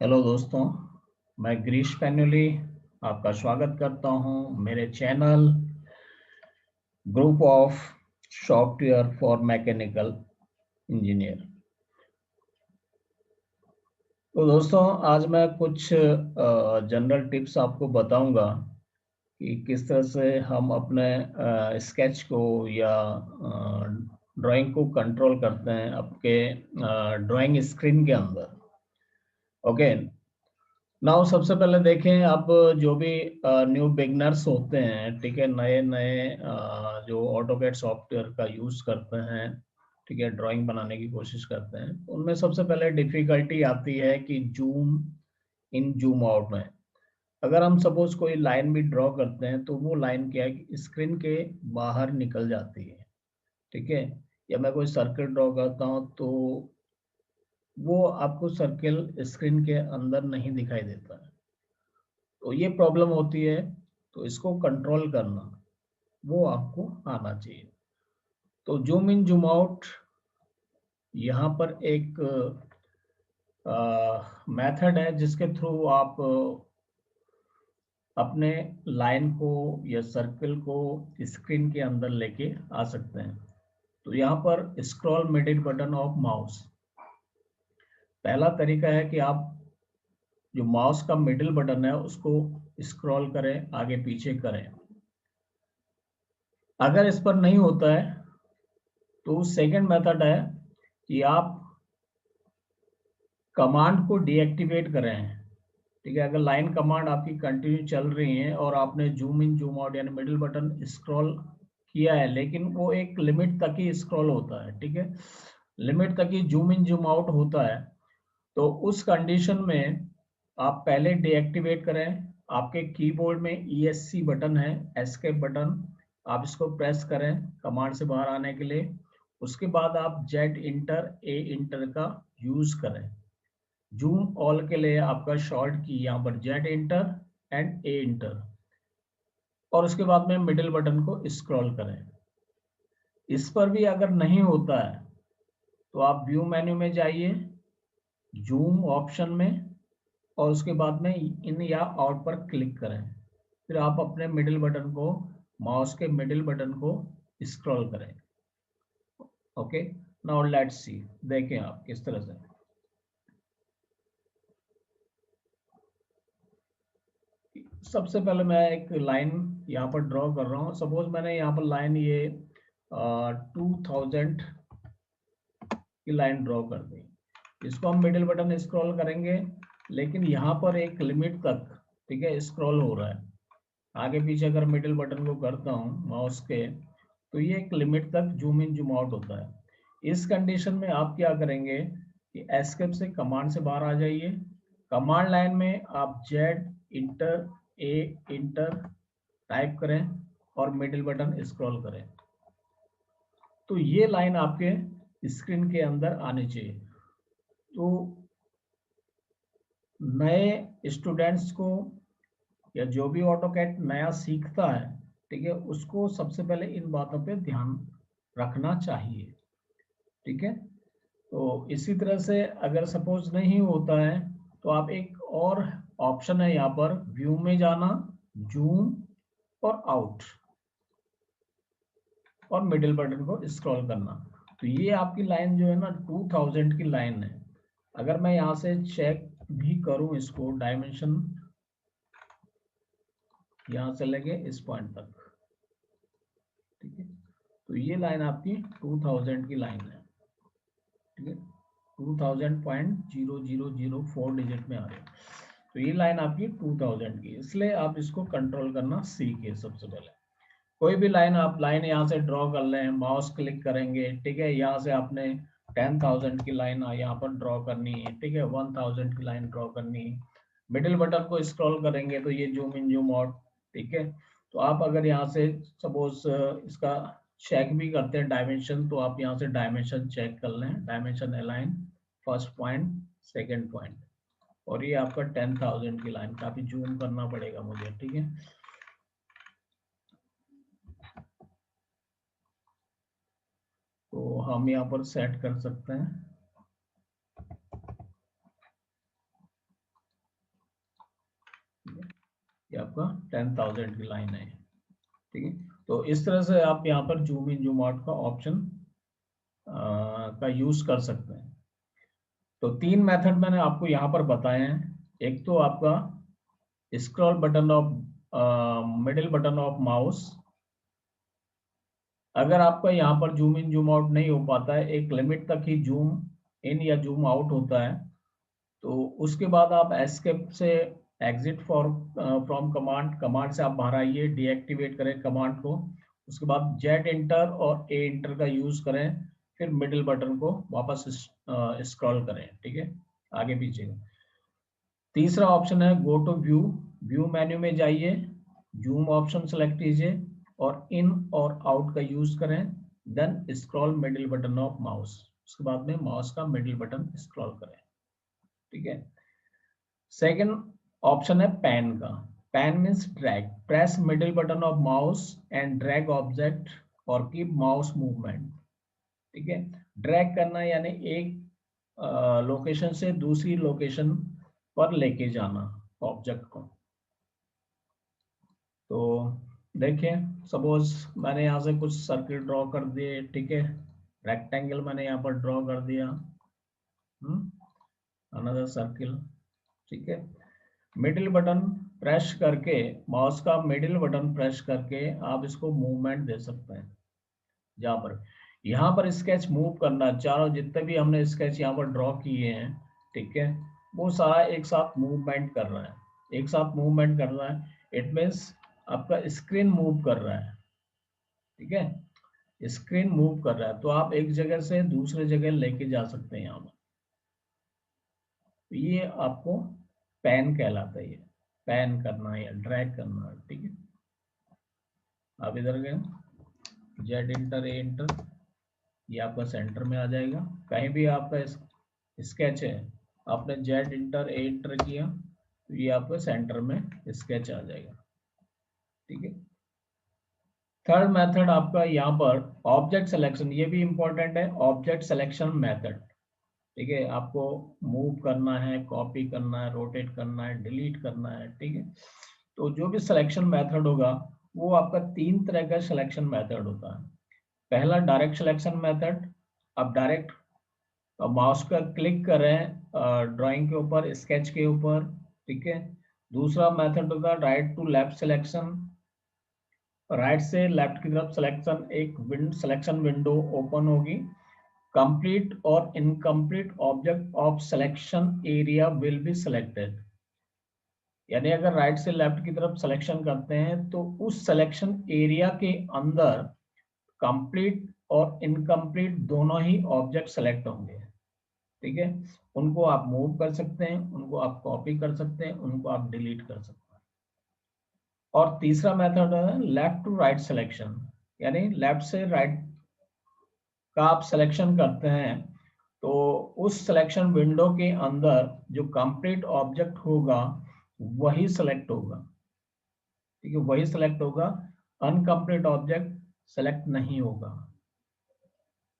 Hello दोस्तों, मैं गिरीश पैन्युली आपका स्वागत करता हूं मेरे channel group of software for mechanical engineer. तो दोस्तों, आज मैं कुछ जनरल टिप्स आपको बताऊंगा कि किस तरह से हम अपने स्केच को या ड्राइंग को कंट्रोल करते हैं आपके ड्राइंग स्क्रीन के अंदर। ओके। नाउ सबसे पहले देखें, आप जो भी न्यू बिगनर्स होते हैं, ठीक है, नए नए जो ऑटोकैड सॉफ्टवेयर का यूज करते हैं, ठीक है, ड्राइंग बनाने की कोशिश करते हैं, उनमें सबसे पहले डिफिकल्टी आती है कि जूम इन जूम आउट में। अगर हम सपोज कोई लाइन भी ड्रॉ करते हैं तो वो लाइन क्या है कि स्क्रीन के बाहर निकल जाती है, ठीक है। या मैं कोई सर्कल ड्रॉ करता हूँ तो वो आपको सर्कल स्क्रीन के अंदर नहीं दिखाई देता है, तो ये प्रॉब्लम होती है। तो इसको कंट्रोल करना वो आपको आना चाहिए। तो जूम इन जूम आउट यहाँ पर एक मेथड है जिसके थ्रू आप अपने लाइन को या सर्कल को स्क्रीन के अंदर लेके आ सकते हैं। तो यहाँ पर scroll middle button of mouse, पहला तरीका है कि आप जो माउस का मिडिल बटन है उसको स्क्रॉल करें, आगे पीछे करें। अगर इस पर नहीं होता है तो सेकंड मेथड है कि आप कमांड को डीएक्टिवेट करें, ठीक है। अगर लाइन कमांड आपकी कंटिन्यू चल रही है और आपने जूम इन जूम आउट यानी मिडिल बटन स्क्रॉल किया है, लेकिन वो एक लिमिट तक ही स्क्रॉल होता है, ठीक है, लिमिट तक ही जूम इन जूम आउट होता है, तो उस कंडीशन में आप पहले डीएक्टिवेट करें। आपके कीबोर्ड में ESC बटन है, एस्केप बटन, आप इसको प्रेस करें कमांड से बाहर आने के लिए। उसके बाद आप जेड इंटर ए इंटर का यूज करें। जूम ऑल के लिए आपका शॉर्ट की यहाँ पर Z inter and A inter, और उसके बाद में मिडिल बटन को स्क्रॉल करें। इस पर भी अगर नहीं होता है तो आप व्यू मेन्यू में जाइए, जूम ऑप्शन में, और उसके बाद में इन या आउट पर क्लिक करें। फिर आप अपने मिडिल बटन को, माउस के मिडिल बटन को स्क्रॉल करें। ओके, नाउ लेट्स सी, देखें आप किस तरह से। सबसे पहले मैं एक लाइन यहाँ पर ड्रॉ कर रहा हूँ। सपोज मैंने यहाँ पर लाइन ये 2000 की लाइन ड्रॉ कर दी। इसको हम मिडिल बटन स्क्रॉल करेंगे, लेकिन यहाँ पर एक लिमिट तक, ठीक है, स्क्रॉल हो रहा है। आगे पीछे अगर मिडिल बटन को करता हूँ माउस के, तो ये एक लिमिट तक जूम इन जूम आउट होता है। इस कंडीशन में आप क्या करेंगे कि एस्केप से कमांड से बाहर आ जाइए। कमांड लाइन में आप Z inter A inter type करें और मिडिल बटन स्क्रॉल करें, तो ये लाइन आपके स्क्रीन के अंदर आनी चाहिए। तो नए स्टूडेंट्स को या जो भी ऑटोकैड नया सीखता है, ठीक है, उसको सबसे पहले इन बातों पे ध्यान रखना चाहिए, ठीक है। तो इसी तरह से अगर सपोज नहीं होता है तो आप एक और ऑप्शन है यहाँ पर व्यू में जाना, जूम और आउट, और मिडिल बटन को स्क्रॉल करना। तो ये आपकी लाइन जो है ना 2000 की लाइन है। अगर मैं यहाँ से चेक भी करूं इसको, डायमेंशन यहाँ से लेके इस पॉइंट तक, ठीक है, तो ये लाइन आपकी 2000 की लाइन है, ठीक है, 2000.0004 डिजिट में आ रही है। तो ये लाइन आपकी 2000 की, इसलिए आप इसको कंट्रोल करना सीखिए। सबसे पहले कोई भी लाइन, आप लाइन यहाँ से ड्रॉ कर लें, माउस क्लिक करेंगे, ठीक है, यहाँ से आपने 10,000 की लाइन यहाँ पर ड्रॉ करनी है, ठीक है, 1000 की लाइन ड्रॉ करनी है। मिडिल बटन को स्क्रॉल करेंगे तो ये जूम इन जूम आउट, ठीक है। तो आप अगर यहाँ से सपोज इसका चेक भी करते हैं डायमेंशन, तो आप यहाँ से डायमेंशन चेक कर लें, dimension align first point second point, और ये आपका 10,000 की लाइन, काफी जूम करना पड़ेगा मुझे, ठीक है। तो हम यहाँ पर सेट कर सकते हैं। आपका 10,000 की लाइन है, ठीक है। तो इस तरह से आप यहाँ पर जूम इन जूम आउट का ऑप्शन का यूज कर सकते हैं। तो 3 मेथड मैंने आपको यहाँ पर बताए हैं। एक तो आपका scroll button of middle button of mouse. अगर आपका यहाँ पर जूम इन जूम आउट नहीं हो पाता है, एक लिमिट तक ही जूम इन या जूम आउट होता है, तो उसके बाद आप एस्केप से exit for from command, command से आप बाहर आइए, डीएक्टिवेट करें कमांड को। उसके बाद जेड इंटर और ए इंटर का यूज करें, फिर मिडिल बटन को वापस स्क्रॉल करें, ठीक है, आगे पीछे। तीसरा ऑप्शन है go to view. View menu में जाइए, जूम ऑप्शन सेलेक्ट कीजिए और इन और आउट का यूज करें, then scroll middle button of mouse. उसके बाद में माउस का मिडिल बटन स्क्रॉल करें, ठीक है। सेकेंड ऑप्शन है पैन का। Pan means drag. Press middle button of mouse and drag object और कीप माउस मूवमेंट, ठीक है। ड्रैग करना यानी एक लोकेशन से दूसरी लोकेशन पर लेके जाना ऑब्जेक्ट को। तो देखिए, सपोज मैंने यहाँ से कुछ सर्किल ड्रॉ कर दिए, ठीक है, रेक्टेंगल मैंने यहाँ पर ड्रॉ कर दिया, अनदर सर्किल, ठीक है। मिडिल बटन प्रेस करके, माउस का मिडिल बटन प्रेस करके आप इसको मूवमेंट दे सकते हैं। जहाँ पर यहाँ पर स्केच मूव करना, चारों जितने भी हमने स्केच यहाँ पर ड्रॉ किए हैं, ठीक है, वो सारा एक साथ मूवमेंट कर रहा है, एक साथ मूवमेंट कर रहा है। इट मीन्स आपका स्क्रीन मूव कर रहा है, ठीक है, स्क्रीन मूव कर रहा है, तो आप एक जगह से दूसरे जगह लेके जा सकते हैं यहाँ पर। ये आपको पैन कहलाता है, ये पैन करना या ड्रैग करना, ठीक है। आप इधर गए, जेड इंटर ए इंटर, ये आपका सेंटर में आ जाएगा। कहीं भी आपका स्केच है, आपने जेड इंटर ए इंटर किया तो ये आपका सेंटर में स्केच आ जाएगा, ठीक है। थर्ड मेथड आपका यहाँ पर ऑब्जेक्ट सिलेक्शन, ये भी इंपॉर्टेंट है, ऑब्जेक्ट सिलेक्शन मेथड, ठीक है। आपको मूव करना है, कॉपी करना है, रोटेट करना है, डिलीट करना है, ठीक है। तो जो भी सिलेक्शन मेथड होगा वो आपका 3 तरह का सिलेक्शन मेथड होता है। पहला डायरेक्ट सिलेक्शन मेथड, आप डायरेक्ट माउस का क्लिक करें ड्राइंग के ऊपर, स्केच के ऊपर, ठीक है। दूसरा मेथड होगा right to left selection, right से लेफ्ट की तरफ सिलेक्शन, एक सिलेक्शन विंडो ओपन होगी। कंप्लीट और incomplete object of selection area will be selected, यानी अगर राइट से लेफ्ट की तरफ सिलेक्शन करते हैं तो उस सिलेक्शन एरिया के अंदर कंप्लीट और इनकम्प्लीट दोनों ही ऑब्जेक्ट सेलेक्ट होंगे, ठीक है। उनको आप मूव कर सकते हैं, उनको आप कॉपी कर सकते हैं, उनको आप डिलीट कर सकते हैं। और तीसरा मेथड है लेफ्ट टू राइट सिलेक्शन, यानी लेफ्ट से राइट का आप सिलेक्शन करते हैं तो उस सिलेक्शन विंडो के अंदर जो कंप्लीट ऑब्जेक्ट होगा वही सिलेक्ट होगा, ठीक है, वही सिलेक्ट होगा, अनकंप्लीट ऑब्जेक्ट सेलेक्ट नहीं होगा।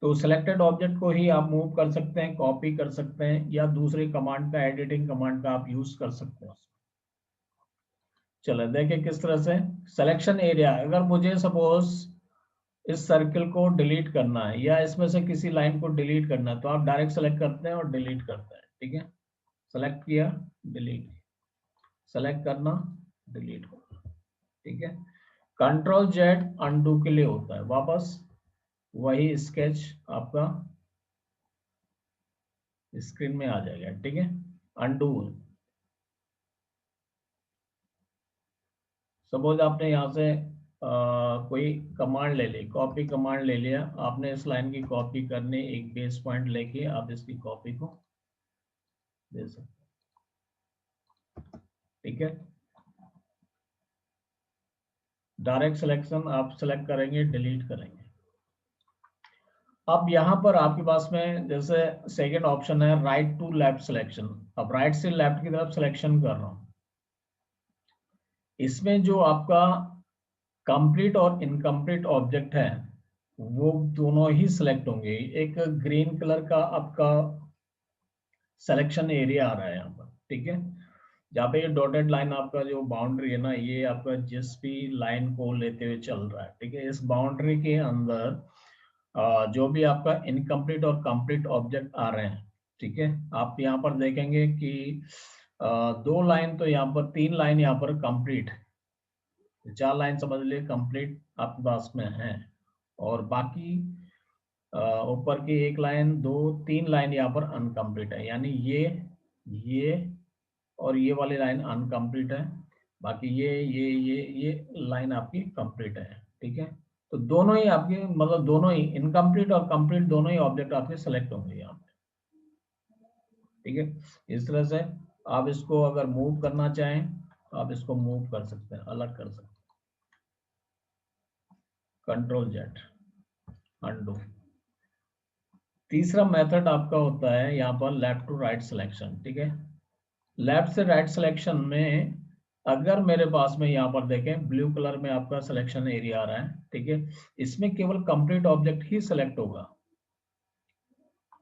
तो सिलेक्टेड ऑब्जेक्ट को ही आप मूव कर सकते हैं, कॉपी कर सकते हैं, या दूसरी कमांड का, एडिटिंग कमांड का आप यूज कर सकते हैं। चलो देखिए किस तरह से सिलेक्शन एरिया, अगर मुझे सपोज इस सर्किल को डिलीट करना है या इसमें से किसी लाइन को डिलीट करना है तो आप डायरेक्ट सेलेक्ट करते हैं और डिलीट करते हैं, ठीक है। सेलेक्ट किया, डिलीट, सेलेक्ट करना, डिलीट करना, ठीक है। कंट्रोल जेड अनडू के लिए होता है, वापस वही स्केच आपका स्क्रीन में आ जाएगा, ठीक है। अनडू, सपोज आपने यहाँ से कोई कमांड ले ली, कॉपी कमांड ले लिया आपने, इस लाइन की कॉपी करनी, एक बेस पॉइंट लेके आप इसकी कॉपी को दे सकते, ठीक है। डायरेक्ट सिलेक्शन आप सिलेक्ट करेंगे, डिलीट करेंगे। अब यहाँ पर आपके पास में जैसे सेकंड ऑप्शन है राइट टू लेफ्ट सिलेक्शन, अब राइट से लेफ्ट की तरफ सिलेक्शन कर रहा हूँ, इसमें जो आपका कंप्लीट और इनकम्प्लीट ऑब्जेक्ट है वो दोनों ही सिलेक्ट होंगे। एक ग्रीन कलर का आपका सिलेक्शन एरिया आ रहा है यहाँ पर, ठीक है। जहाँ पे ये डॉटेड लाइन आपका जो बाउंड्री है ना, ये आपका जिस भी लाइन को लेते हुए चल रहा है, ठीक है, इस बाउंड्री के अंदर जो भी आपका इनकम्प्लीट और कंप्लीट ऑब्जेक्ट आ रहे हैं, ठीक है, आप यहाँ पर देखेंगे कि 2 लाइन तो यहाँ पर, 3 लाइन यहाँ पर कंप्लीट, 4 लाइन समझ लिए कंप्लीट आपके पास में है, और बाकी ऊपर की 1 लाइन, 2, 3 लाइन यहाँ पर अनकम्प्लीट है, यानी ये और ये वाली लाइन अनकम्प्लीट है, बाकी ये लाइन आपकी कंप्लीट है, ठीक है। तो दोनों ही आपके, मतलब दोनों ही इनकम्प्लीट और कंप्लीट दोनों ही ऑब्जेक्ट आपके सेलेक्ट होंगे यहाँ पे, ठीक है। इस तरह से आप इसको अगर मूव करना चाहें तो आप इसको मूव कर सकते हैं, अलग कर सकते हैं। Control Z, undo. तीसरा मेथड आपका होता है यहाँ पर लेफ्ट टू राइट सिलेक्शन, ठीक है। लेफ्ट से राइट सिलेक्शन में अगर मेरे पास में यहाँ पर देखें ब्लू कलर में आपका सिलेक्शन एरिया आ रहा है, ठीक है, इसमें केवल कंप्लीट ऑब्जेक्ट ही सिलेक्ट होगा।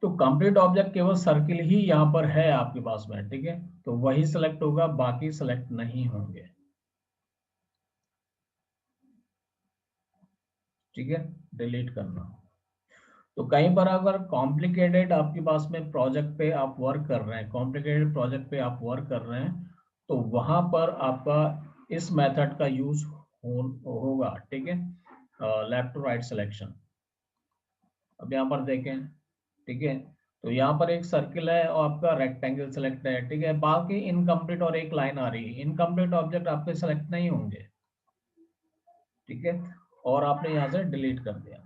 तो कंप्लीट ऑब्जेक्ट केवल सर्किल ही यहाँ पर है आपके पास में, ठीक है, तो वही सिलेक्ट होगा, बाकी सिलेक्ट नहीं होंगे, ठीक है। डिलीट करना। तो कहीं पर अगर कॉम्प्लिकेटेड आपके पास में प्रोजेक्ट पे आप वर्क कर रहे हैं, कॉम्प्लिकेटेड प्रोजेक्ट पे आप वर्क कर रहे हैं, तो वहां पर आपका इस मेथड का यूज होगा, ठीक है, लेफ्ट टू राइट सिलेक्शन। अब यहाँ पर देखें, ठीक है, तो यहाँ पर एक सर्किल है और आपका रेक्टेंगल सेलेक्ट है, ठीक है, बाकी इनकम्प्लीट और एक लाइन आ रही है, इनकम्प्लीट ऑब्जेक्ट आपके सेलेक्ट नहीं होंगे, ठीक है, और आपने यहाँ से डिलीट कर दिया,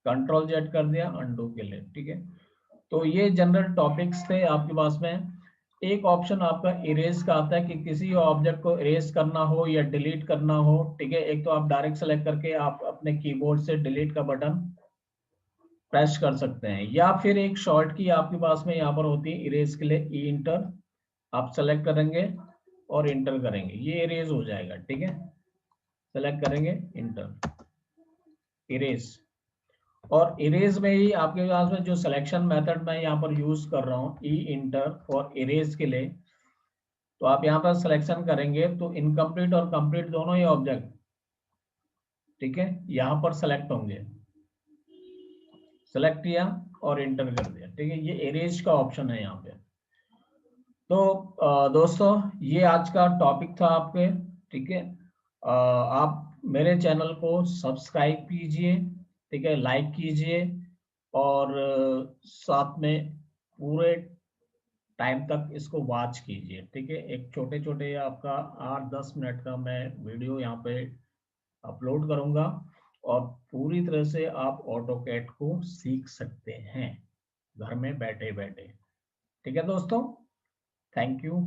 कंट्रोल जेड कर दिया अनडू के लिए, ठीक है। तो ये जनरल टॉपिक्स थे आपके पास में। एक ऑप्शन आपका इरेज का आता है कि किसी ऑब्जेक्ट को इरेज करना हो या डिलीट करना हो, ठीक है, एक तो आप डायरेक्ट सेलेक्ट करके आप अपने कीबोर्ड से डिलीट का बटन प्रेस कर सकते हैं, या फिर एक शॉर्ट की आपके पास में यहाँ पर होती है इरेज के लिए, ई इंटर, आप सेलेक्ट करेंगे और इंटर करेंगे, ये इरेज हो जाएगा, ठीक है, सेलेक्ट करेंगे इंटर, इरेज। और इरेज में ही आपके पास में जो सिलेक्शन मेथड मैं यहाँ पर यूज कर रहा हूँ, ई इंटर फॉर इरेज के लिए, तो आप यहाँ पर सिलेक्शन करेंगे तो इनकम्प्लीट और कंप्लीट दोनों ही ऑब्जेक्ट, ठीक है, यहाँ पर सेलेक्ट होंगे, सेलेक्ट किया और इंटर कर दिया, ठीक है, ये इरेज का ऑप्शन है यहाँ पे। तो दोस्तों ये आज का टॉपिक था आपके, ठीक है, आप मेरे चैनल को सब्सक्राइब कीजिए, ठीक है, लाइक कीजिए, और साथ में पूरे टाइम तक इसको वॉच कीजिए, ठीक है। एक छोटे छोटे आपका 8-10 मिनट का मैं वीडियो यहाँ पे अपलोड करूंगा, और पूरी तरह से आप ऑटोकैड को सीख सकते हैं घर में बैठे बैठे, ठीक है दोस्तों। Thank you.